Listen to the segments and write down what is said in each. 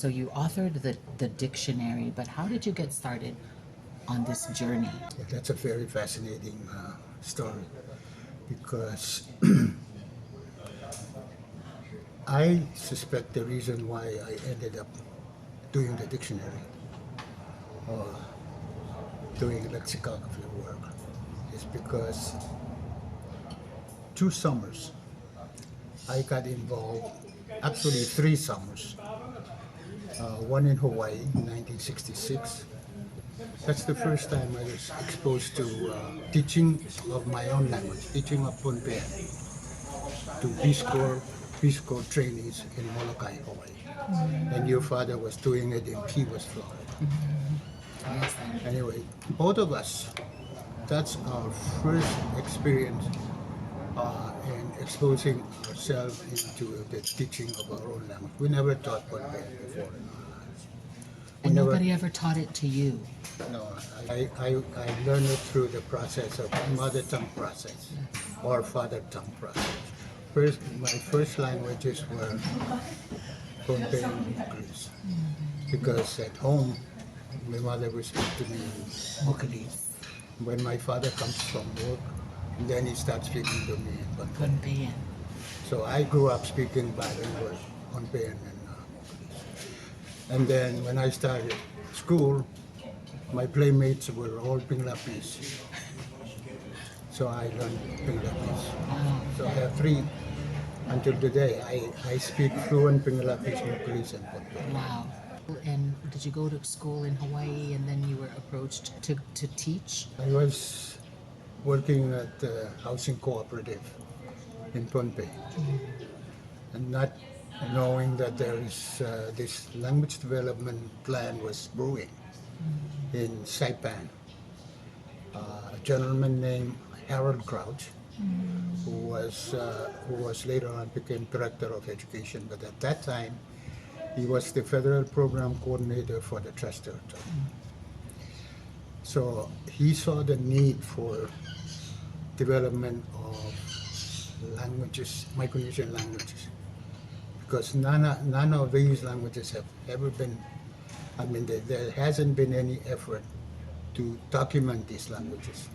So you authored the dictionary, but how did you get started on this journey? Yeah, that's a very fascinating story because I suspect the reason why I ended up doing the dictionary or doing lexicography work is because 2 summers I got involved, actually 3 summers. One in Hawaii in 1966. That's the first time I was exposed to teaching of my own language, teaching of Pohnpeian to Peace Corps trainees in Molokai, Hawaii. And your father was doing it in Key West, Florida. Yes. Anyway, both of us, that's our first experience in exposing ourselves into the teaching of our own language. We never taught Pohnpeian before. And nobody ever taught it to you? No, I learned it through the process of mother tongue process or father tongue process. My first languages were Pohnpeian-English because at home my mother would speak to me in Mokali's. When my father comes from work, then he starts speaking to me in Pohnpeian. Pohnpeian. So I grew up speaking bilingual Pohnpeian and and then when I started school, my playmates were all Pinglapis. So I learned Pinglapis. So I have 3 until today. I speak fluent Pinglapis, Moklis, and Pohnpeian. Wow. And did you go to school in Hawaii and then you were approached to teach? I was working at the housing cooperative in Pohnpei, and not knowing that there is this language development plan was brewing in Saipan. A gentleman named Harold Crouch, who was later on became director of education, but at that time he was the federal program coordinator for the trust territory. So he saw the need for development of languages, Micronesian languages, because none of these languages have ever been, there hasn't been any effort to document these languages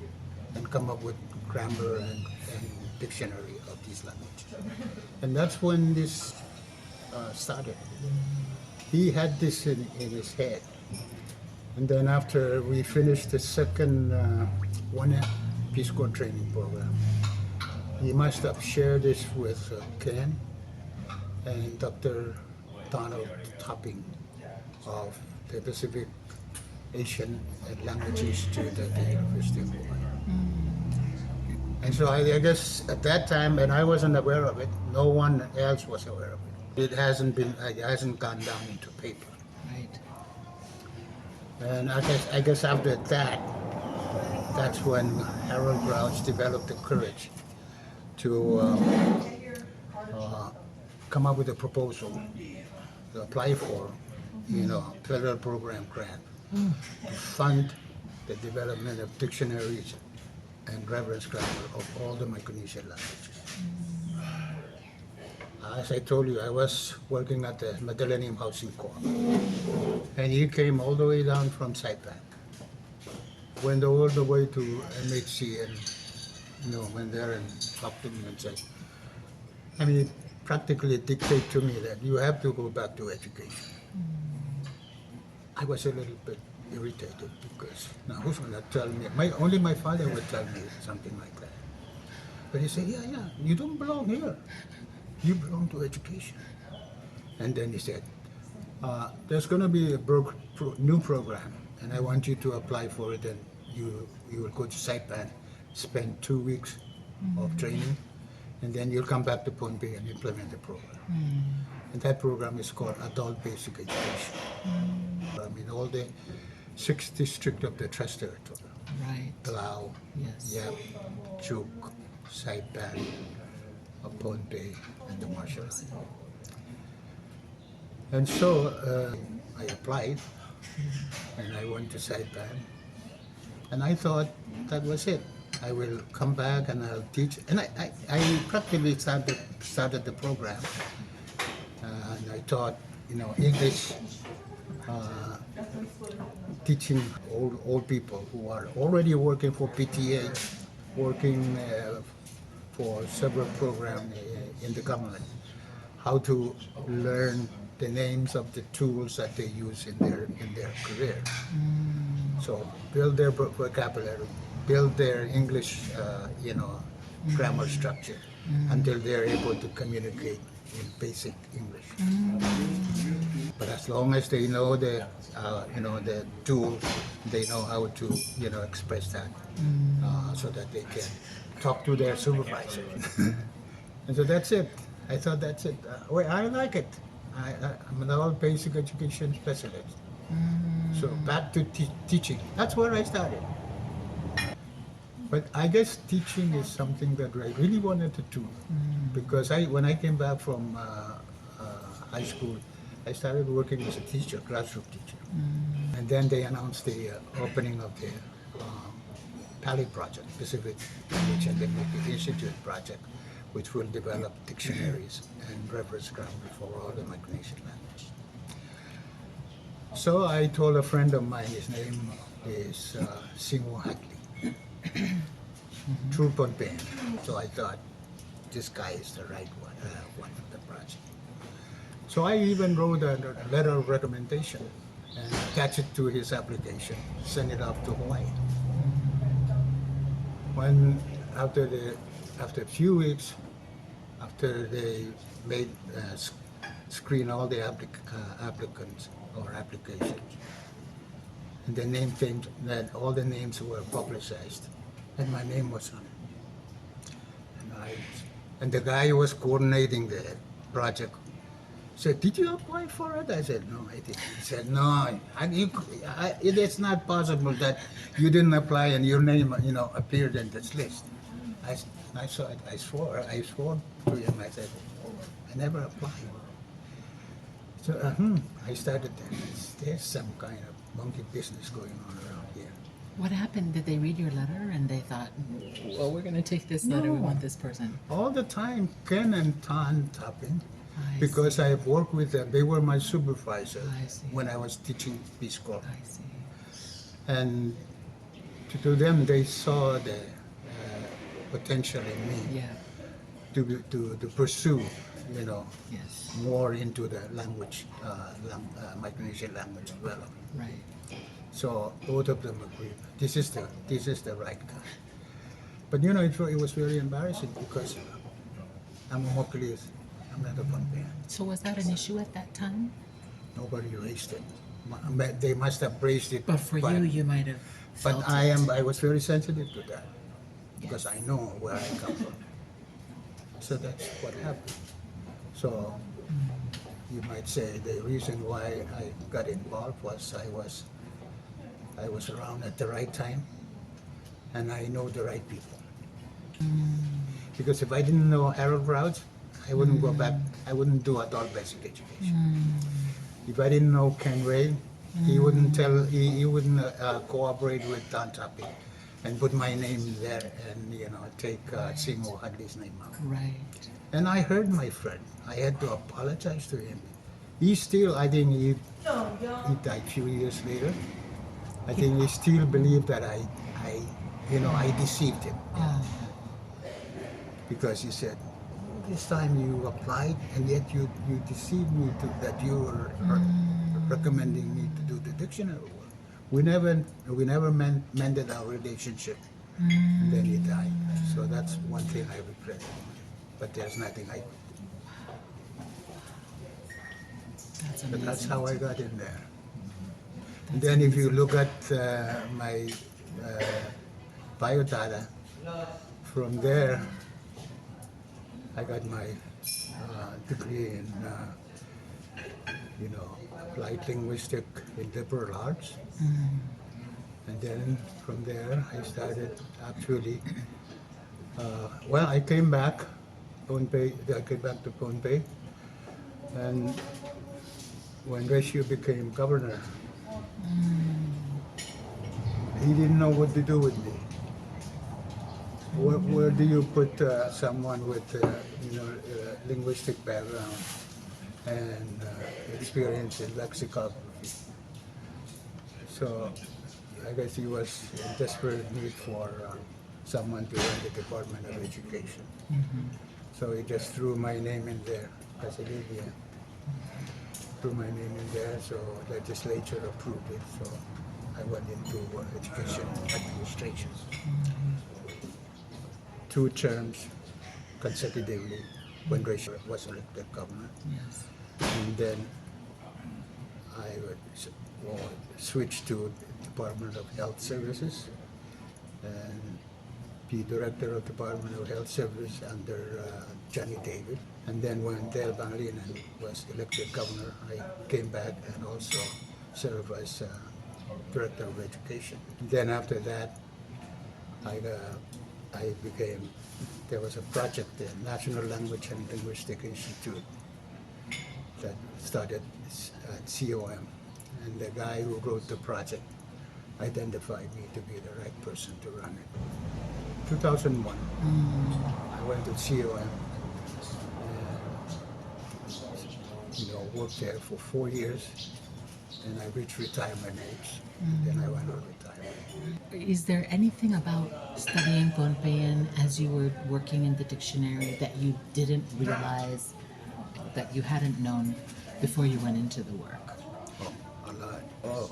and come up with grammar and dictionary of these languages. And that's when this started. He had this in his head. And then after we finished the second Peace Corps training program, he must have shared this with Ken and Dr. Donald Topping of the Pacific Asian Language Institute at the University of Hawaii. And so I guess at that time, and I wasn't aware of it, no one else was aware of it. It hasn't gone down into paper. Right. And I guess after that, that's when Harold Crouch developed the courage to come up with a proposal to apply for, federal program grant to fund the development of dictionaries and reference grammar of all the Micronesian languages. As I told you, I was working at the Millennium Housing Corps, and he came all the way down from Saipan, went all the way to MHC, and went there and talked to me and said, practically dictate to me that you have to go back to education. I was a little bit irritated because now who's going to tell me? Only my father would tell me something like that. But he said, yeah, you don't belong here. You belong to education. And then he said, there's going to be a new program, and I want you to apply for it, and you will go to Saipan, spend 2 weeks of training, and then you'll come back to Pohnpei and implement the program. And that program is called Adult Basic Education. All the 6 districts of the trust territory. Right. Palau, Yes. Yap, Chuk, Saipan, Pohnpei, and the Marshall Islands. And so I applied, and I went to Saipan, and I thought that was it. I will come back and I'll teach. And I practically started the program, and I taught English, uh, teaching old people who are already working for PTA, working for several programs in the government, how to learn the names of the tools that they use in their career. So build their vocabulary, build their English, grammar structure until they're able to communicate in basic English. But as long as they know the tool, they know how to, express that, so that they can talk to their supervisor. And so that's it. I thought that's it. Well, I like it. I'm an all basic education specialist. So back to teaching. That's where I started. But I guess teaching is something that I really wanted to do, because when I came back from high school, I started working as a teacher, classroom teacher. And then they announced the opening of the PALI project, Pacific Language and Linguistic Institute project, which will develop dictionaries and reference grammar for all the Micronesian languages. So I told a friend of mine, his name is Singo Hadley, through Pohnpeian. So I thought, this guy is the right one for the project. So I even wrote a letter of recommendation and attached it to his application, sent it off to Hawaii. When after a few weeks, after they made screen all the applicants or applications, and the name came, that all the names were publicized, and my name was on it. And the guy who was coordinating the project said, "Did you apply for it?" I said, "No, I didn't." He said, "No, it is not possible that you didn't apply and your name, appeared in this list." I saw it. I swore to him. I said, "I never applied." So I started there. There's some kind of monkey business going on around here. What happened? Did they read your letter and they thought, well, we're going to take this letter, we No. want this person? All the time, Ken and Tan tapping, I because see. I've worked with them. They were my supervisor I see. when I was teaching Peace Corps. I see. And to them, they saw the potential in me Yeah. to pursue, Yes. more into the language, Micronesian language development. Right. So both of them agreed. This is the right guy. But it was very embarrassing because I'm a Mokilis, I'm not a Pohnpeian. So was that an issue at that time? Nobody raised it. They must have raised it. But for you, you might have felt But I was very sensitive to that because I know where I come from. So that's what happened. So you might say the reason why I got involved was I was around at the right time and I know the right people. Because if I didn't know Harold Rouse, I wouldn't go back. I wouldn't do adult basic education. If I didn't know Ken Ray, he wouldn't cooperate with Don Tapi and put my name there and take Singo Hadley's name out. Right. And I heard my friend. I had to apologize to him. He still, I think he died a few years later. I think he still believed that I deceived him. Oh, Because he said, this time you applied and yet you deceived me that you were recommending me to do the dictionary work. We never mended our relationship. And then he died. So that's one thing I regret. But there's nothing I could do. that's But amazing. that's how I got in there. And then if you look at my biodata, from there I got my degree in applied linguistic in liberal arts. And then from there I started actually, I came back to Pohnpei, and when Ratio became governor, he didn't know what to do with me. Where do you put someone with linguistic background and experience in lexicography. So I guess he was in desperate need for someone to run the Department of Education. So he just threw my name in there as a Libyan. Threw my name in there, so legislature approved it. So I went into education administration. 2 terms consecutively when Rachel was elected governor. Yes. And then I switched to Department of Health Services and be director of Department of Health Service under Johnny David. And then when Del Banglinan was elected governor, I came back and also served as director of education. Then after that, I became, there was a project, the National Language and Linguistic Institute, that started at COM. And the guy who wrote the project identified me to be the right person to run it. 2001, I went to COM and worked there for 4 years, and I reached retirement age. Then I went on retirement. Is there anything about studying Pohnpeian as you were working in the dictionary that you didn't realize, that you hadn't known before you went into the work? Oh, a lot. Oh,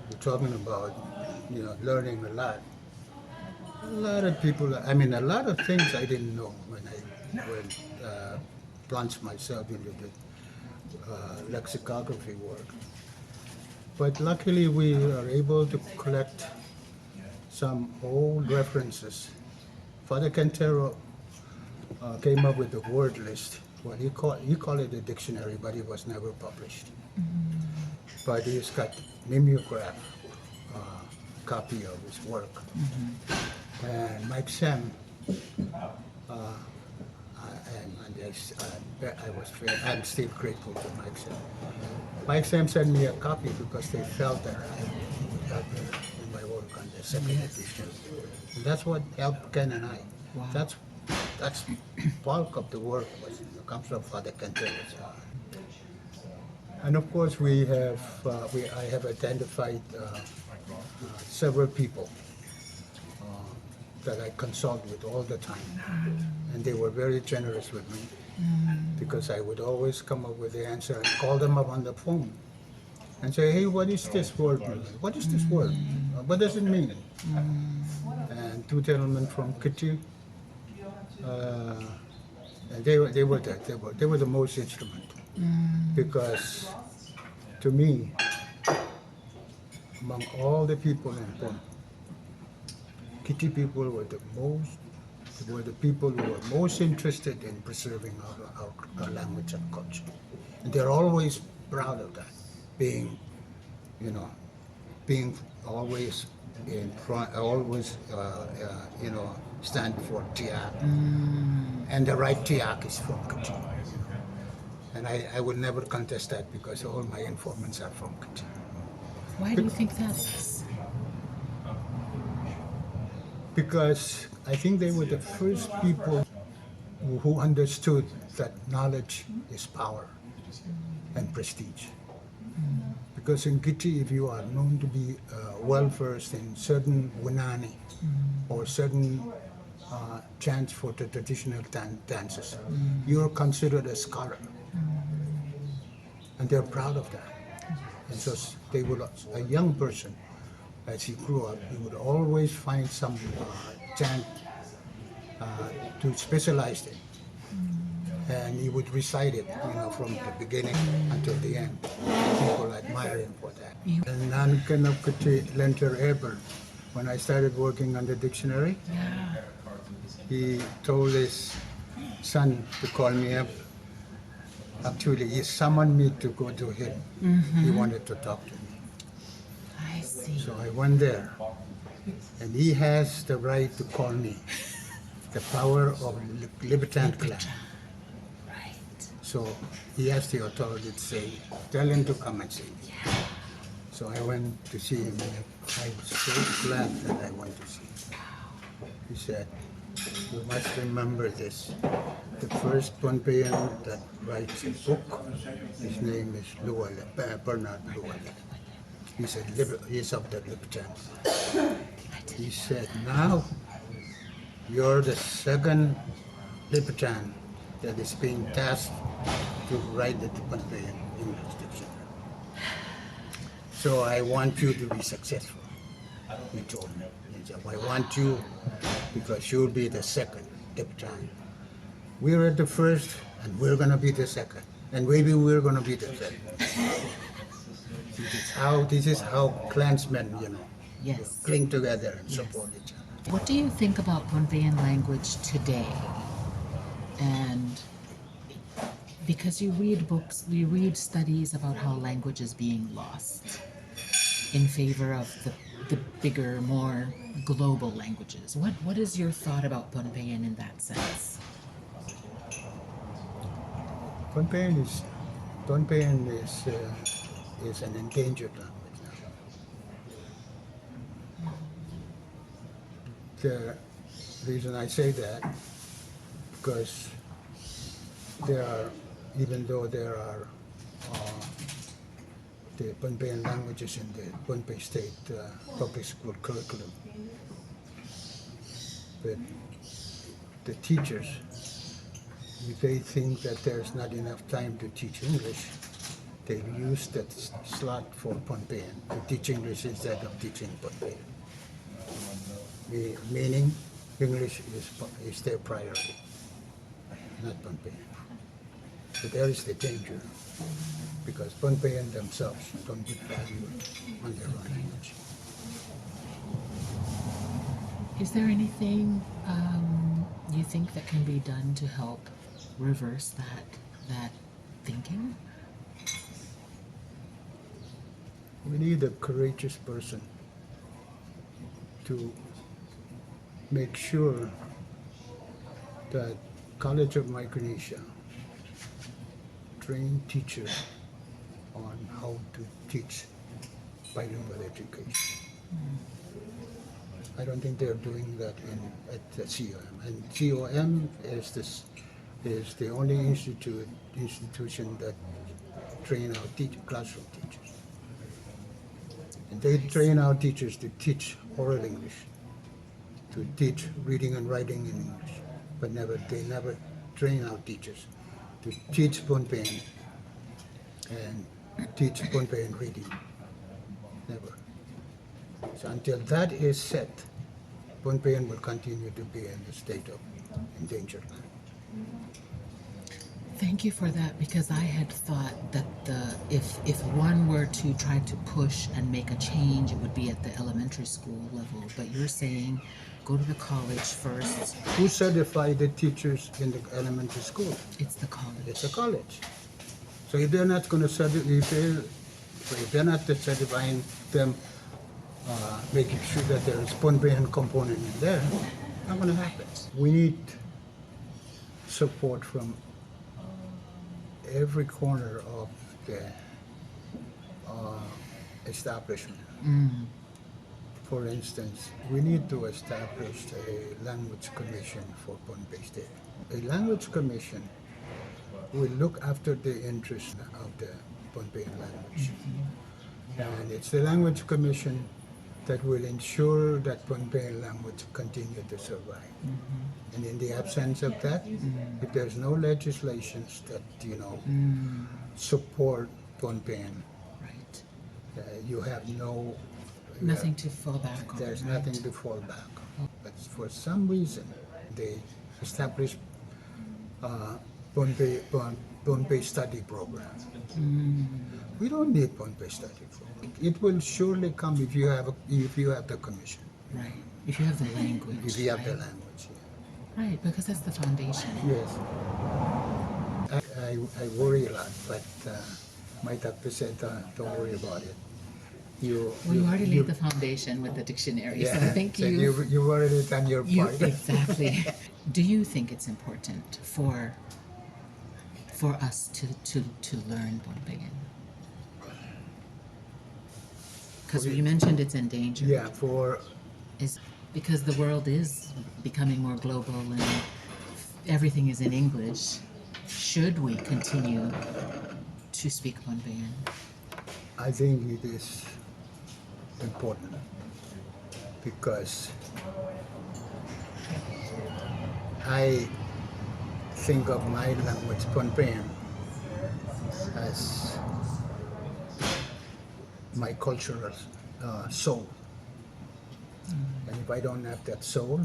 you're talking about, learning a lot. A lot of people, I mean, a lot of things I didn't know when I plunged myself into the lexicography work. But luckily we are able to collect some old references. Father Quintero came up with the word list. Well, he called it a dictionary, but it was never published. But he's got mimeograph copy of his work. And Mike Sam, I'm still grateful to Mike Sam. Mike Sam sent me a copy because they felt that I would help me in my work on the second edition. And that's what helped Ken and I. Wow. That's bulk of the work comes from Father Quintero. And of course, I have identified several people that I consult with all the time, and they were very generous with me because I would always come up with the answer and call them up on the phone and say, "Hey, what is this word? What is this word? What does it mean?" And 2 gentlemen from Kitty, and they were the most instrumental because to me, among all the people in Pohnpei, Kitty people were the people who were most interested in preserving our language and culture. And they're always proud of that, being always in front, always, stand for Tiak. And the right Tiak is from Kitty. And I would never contest that because all my informants are from Kitty. Why do you think that is? Because I think they were the first people who understood that knowledge is power and prestige. Because in Giti, if you are known to be well-versed in certain Winani or certain chants for the traditional dances, you're considered a scholar. And they're proud of that. And so a young person, as he grew up, he would always find some chant to specialize in. And he would recite it, from the beginning until the end. People admire him for that. And Nankanapkati Lenter Eber, when I started working on the dictionary, he told his son to call me up. Actually, he summoned me to go to him. He wanted to talk to me. I see. So I went there, and he has the right to call me, the power of Libertan clan. Right. So he has the authority to say, tell him to come and see me. So I went to see him, and I was so glad that I went to see him. He said, you must remember this. the first Pohnpeian that writes a book. His name is Bernard Llewellyn. He's of the Libertans. He said, now you're the second Libertan that is being tasked to write the Pohnpeian-English dictionary. So I want you to be successful, he told me. He said, I want you because you'll be the second Libertan. We were the first, and we're going to be the second, and maybe we're going to be the third. This is how clansmen, Yes. cling together and support each other. What do you think about Pohnpeian language today? And because you read books, you read studies about how language is being lost in favor of the bigger, more global languages. What is your thought about Pohnpeian in that sense? Pohnpeian is an endangered language now. The reason I say that, because even though there are the Pohnpeian languages in the Pohnpei State public school curriculum, but the teachers, if they think that there's not enough time to teach English, they use that slot for Pohnpeian to teach English instead of teaching Pohnpeian. Meaning, English is their priority, not Pohnpeian. So there is the danger, because Pohnpeian themselves don't give value on their own language. Is there anything you think that can be done to help reverse that thinking? We need a courageous person to make sure that College of Micronesia train teachers on how to teach bilingual education. I don't think they're doing that at the COM. And COM is the only institution that train our classroom teachers. And they train our teachers to teach oral English, to teach reading and writing in English, but they never train our teachers to teach Pohnpeian and teach Pohnpeian reading. Never. So until that is set, Pohnpeian will continue to be in a state of endangerment. Thank you for that, because I had thought that if one were to try to push and make a change, it would be at the elementary school level. But you're saying go to the college first. Who certified the teachers in the elementary school? It's the college. It's a college. So if they're not going to if they're not certifying them, making sure that there is Pohnpeian component in there, not going to happen. We need support from every corner of the establishment. For instance, we need to establish a language commission for Pohnpei State. A language commission will look after the interests of the Pohnpeian language. And it's the language commission that will ensure that Pohnpeian language continue to survive. And in the absence of that, if there's no legislations that, support Pohnpeian, Right. you have Nothing to fall back on. there's right? nothing to fall back on. But for some reason, they established Pohnpei study program. We don't need Pohnpei study program. It will surely come if you have the commission, Right. If you have the language. if you have right? the language. Yeah. Right, because that's the foundation. Yes. I worry a lot, but my doctor said, don't worry about it. You already laid the foundation with the dictionary, so I think so you've already done your part. Exactly. Do you think it's important for us to learn Pohnpeian? Because you mentioned it's endangered. Yeah, Is because the world is becoming more global, and everything is in English, should we continue to speak Pohnpeian? I think it is important because I think of my language, Pohnpeian, as my cultural soul. And if I don't have that soul,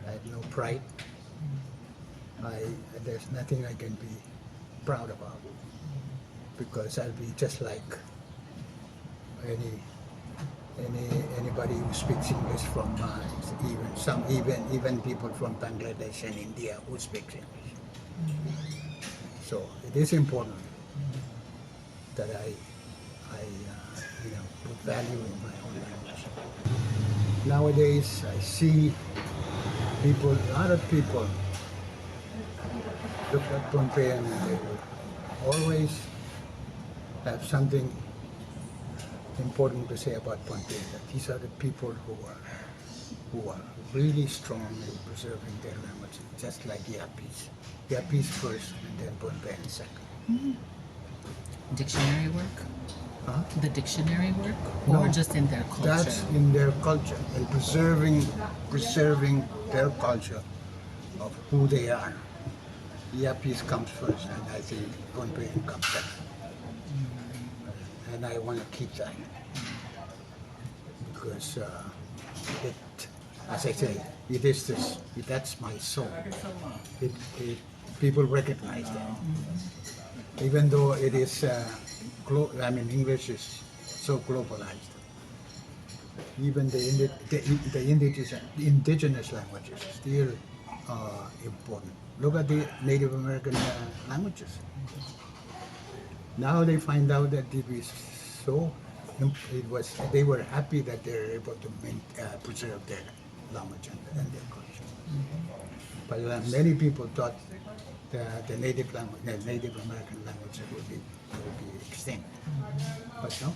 I have no pride. There's nothing I can be proud about because I'll be just like anybody who speaks English from even people from Bangladesh and India who speaks English. So it is important that I put value in my own language. Nowadays, I see a lot of people look at Pohnpeian and they will always have something important to say about Pohnpeian. That these are the people who are really strong in preserving their language, just like Yapis. Yapis first and then Pohnpeian second. Dictionary work? Huh? The dictionary work? No, Or just in their culture? That's in their culture and preserving their culture of who they are. Yapis comes first, and I think Pohnpeian comes second. And I want to keep that because as I say, it is this. That's my soul. People recognize that, even though it is. English is so globalized. Even the indigenous languages still are important. Look at the Native American languages. Now they find out that they were happy that they were able to preserve their language and their culture. But many people thought that the Native American languages would be extinct. But no,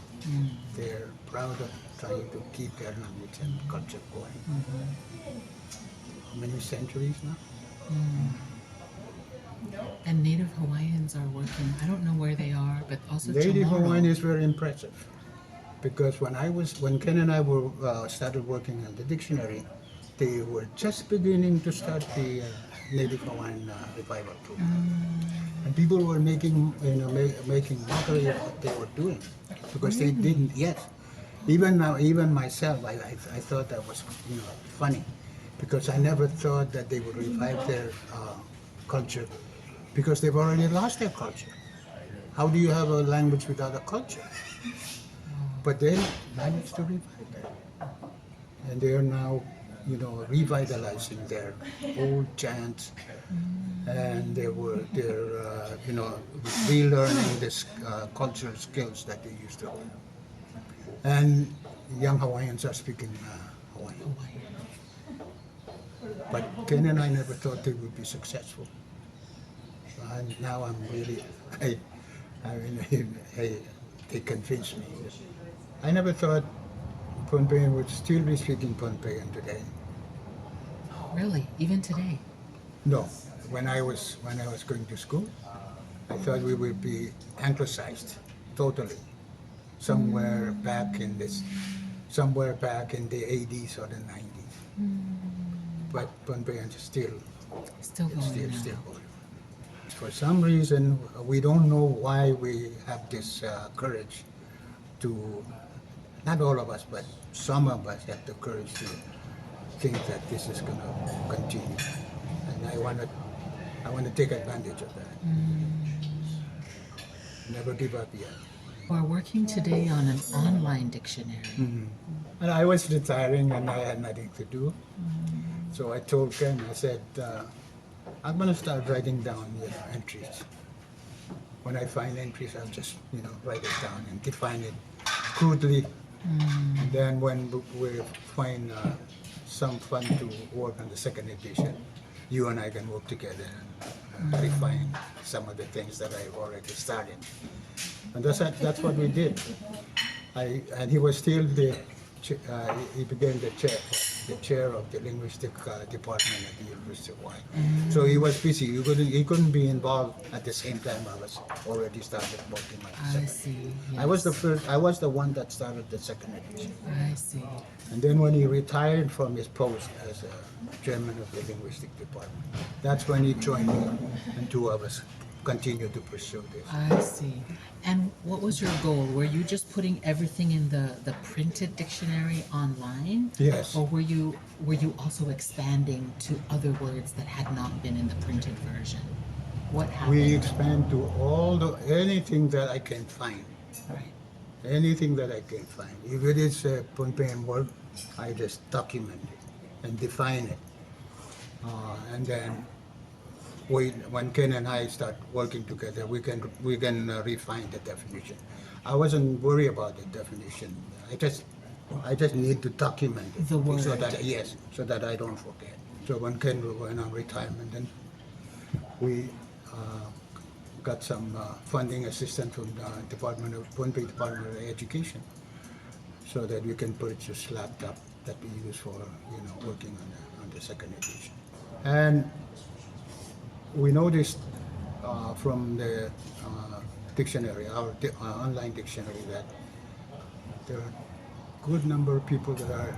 they're proud of trying to keep their language and culture going. How many centuries now? And Native Hawaiians are working. I don't know where they are, but also Native tomorrow. Hawaiian is very impressive because when Ken and I started working on the dictionary, they were just beginning to start the Native Hawaiian revival program, and people were making mockery of what they were doing because they didn't yet. Even now, even myself, I thought that was funny because I never thought that they would revive their culture because they've already lost their culture. How do you have a language without a culture? But they managed to revive that, and they are now revitalizing their old chants, and they're relearning this cultural skills that they used to have. And young Hawaiians are speaking Hawaiian. But Ken and I never thought they would be successful. And now I'm really, they convinced me. I never thought Pohnpeian would still be speaking Pohnpeian today. Really? Even today? No. When I was going to school, I thought we would be anglicized totally. Somewhere back in the 80s or the 90s. But Pohnpeian is still going going. For some reason, we don't know why we have this courage to, not all of us, but some of us have the courage to think that this is going to continue. And I want to take advantage of that. Never give up yet. We're working today on an online dictionary. And I was retiring and I had nothing to do. So I told Ken, I said, I'm going to start writing down entries. When I find entries, I'll just write it down and define it crudely. And then when we find some fun to work on the second edition, you and I can work together and refine some of the things that I've already started. And that's what we did. And he was still he became the chair the chair of the linguistic department at the University of Hawaii. So he was busy. He couldn't be involved at the same time I was already started working on the I second. see. Yes. I was the one that started the second edition. I see. And then when he retired from his post as chairman of the linguistic department, that's when he joined me, and two of us continued to pursue this. I see. And what was your goal? Were you just putting everything in the printed dictionary online? Yes. Or were you also expanding to other words that had not been in the printed version? What happened? We expand to anything that I can find. Right. Anything that I can find. If it is a Pohnpeian word, I just document it and define it. And then when Ken and I start working together, we can refine the definition. I wasn't worried about the definition. I just need to document it. The word. So that I don't forget. So when Ken went on retirement, then we got some funding assistance from the Pohnpei Department of Education, so that we can purchase laptop that we use for working on the second edition. And we noticed from the dictionary, our online dictionary, that there are a good number of people that are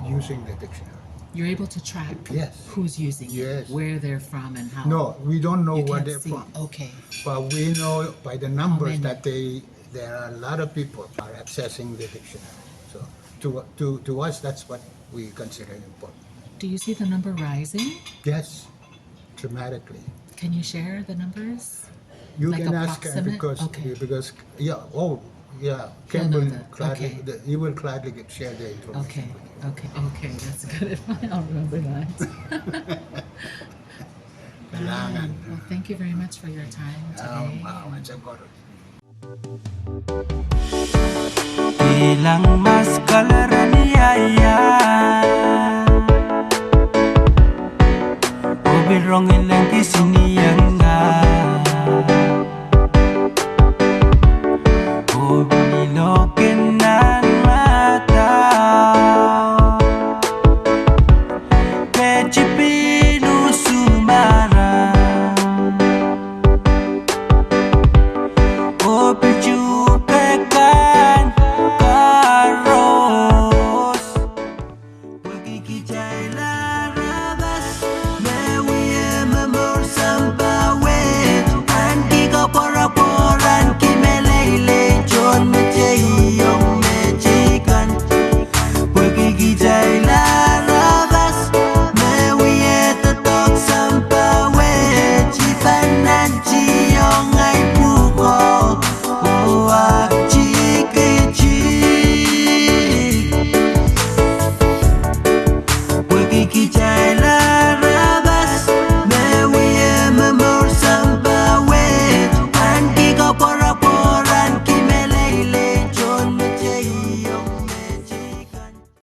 using the dictionary. You're able to track Yes. who's using Yes. it, where they're from, and how. No, we don't know You where can't they're see. from, Okay. but we know by the numbers many? that there are a lot of people are accessing the dictionary. So to us, that's what we consider important. Do you see the number rising? Yes, dramatically. Can you share the numbers? You Like can ask Ken approximate? because Ken He'll know will that. gladly Okay. he will gladly share the information. Okay. with you. Okay. That's good advice. I'll remember that. Kailangan. Well, thank you very much for your time today. Siguro. Ilang mas kalaraniaya Ubirong ilang kisiniyanga